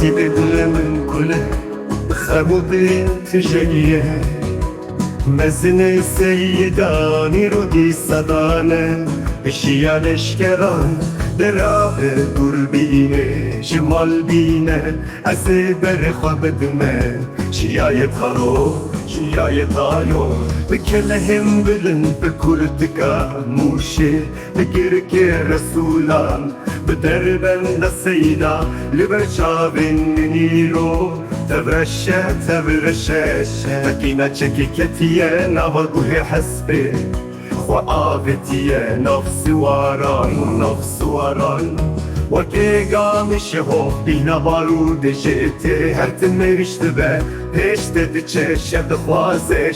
سيد من كله خمودي تجيه مزن السيدان رودي صدانه اشياء اشكران دراه قربينه جمال بينه أسبر خبدمه شياية خرو شياية طايو بكلهم بلن بكرتك موشي بكرك رسولان بدربن السيدة لبرشابن نيرو تبرشة مكينة كتية نابقوه حسبي وآفتية نفس وران وكي قامش هو بينا بارود جئتي هرتن مرشتبه هشتد چه شرد خوازه